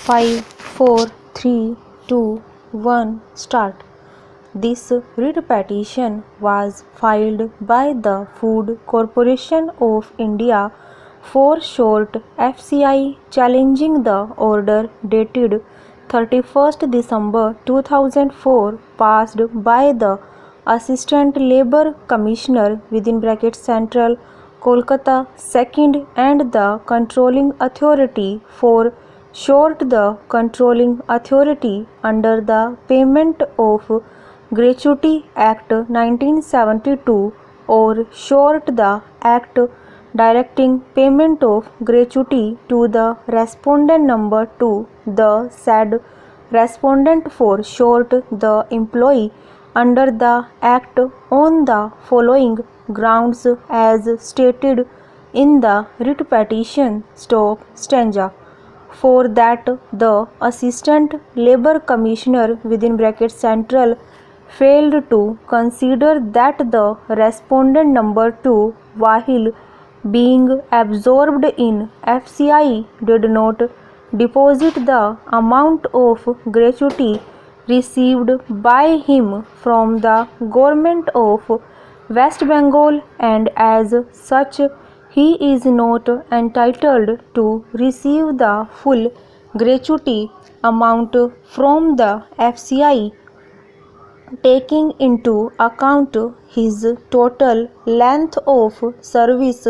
5, 4, 3, 2, 1, start. This writ petition was filed by the Food Corporation of India for short FCI challenging the order dated 31st December 2004 passed by the Assistant Labour Commissioner (Central Kolkata 2nd) and the Controlling Authority for short the Controlling Authority under the Payment of Gratuity Act 1972 or short the Act directing payment of gratuity to the respondent number 2, the said respondent for short the employee under the Act on the following grounds as stated in the writ petition stanza. For that the Assistant Labour Commissioner (Central) failed to consider that the respondent number 2, while being absorbed in FCI, did not deposit the amount of gratuity received by him from the Government of West Bengal, and as such he is not entitled to receive the full gratuity amount from the FCI, taking into account his total length of service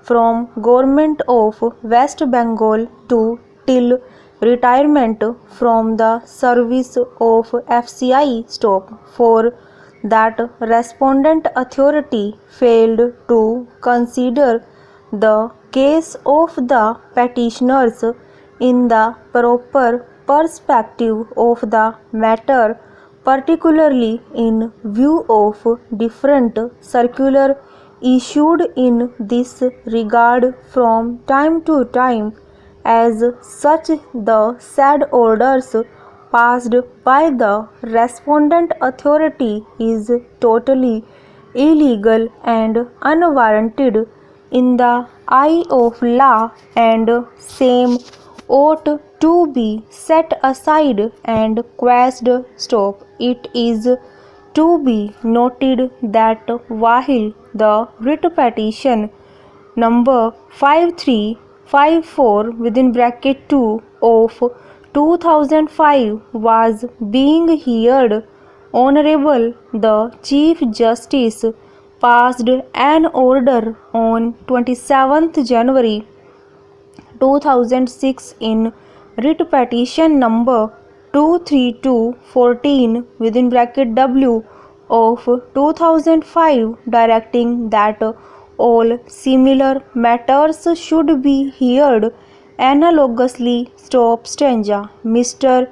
from Government of West Bengal to till retirement from the service of FCI. For that respondent authority failed to consider the case of the petitioners in the proper perspective of the matter, particularly in view of different circular issued in this regard from time to time. As such, the said orders passed by the respondent authority is totally illegal and unwarranted in the eye of law, and same ought to be set aside and quashed. It is to be noted that while the writ petition number 5354 (2) of 2005 was being heard, Honorable the Chief Justice passed an order on 27th January 2006 in writ petition number 23214 (W) of 2005, directing that all similar matters should be heard analogously. Stanza. Mr.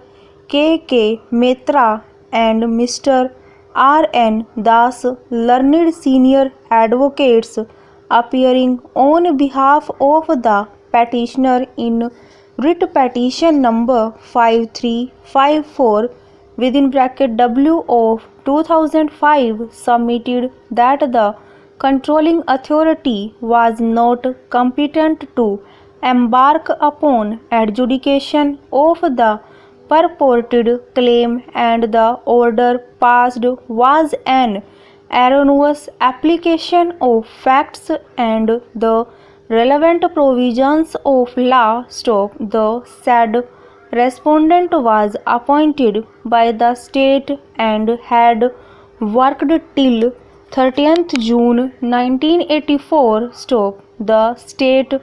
K. Mehta and Mr. R.N. Das, learned senior advocates, appearing on behalf of the petitioner in writ petition number 5354 (W) of 2005, submitted that the controlling authority was not competent to embark upon adjudication of the purported claim, and the order passed was an erroneous application of facts and the relevant provisions of law. The said respondent was appointed by the state and had worked till 30th June 1984. The state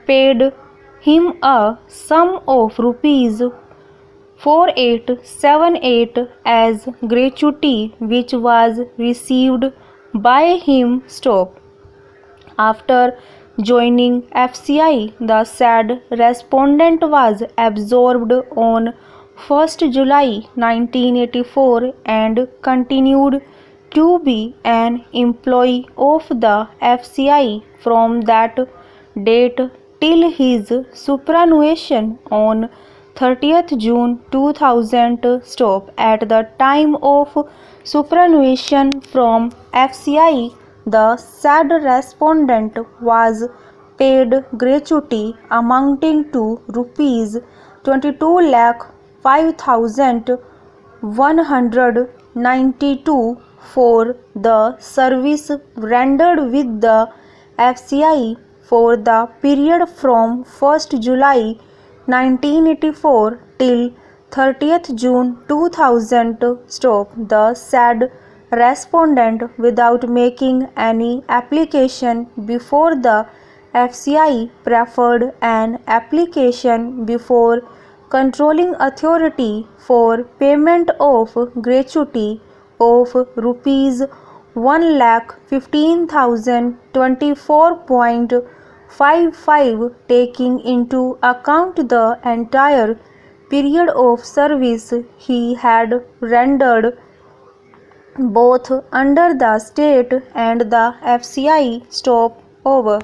paid him a sum of rupees 4878 as gratuity, which was received by him. After joining FCI, the said respondent was absorbed on 1st July 1984 and continued to be an employee of the FCI from that date till his superannuation on 30th June 2000. At the time of superannuation from FCI, the said respondent was paid gratuity amounting to rupees 22,05,192 for the service rendered with the FCI for the period from 1st July 1984 till 30th June 2000. Stop. The said respondent, without making any application before the FCI, preferred an application before controlling authority for payment of gratuity of rupees 1,15,024.55, taking into account the entire period of service he had rendered both under the state and the FCI. Stop. Over.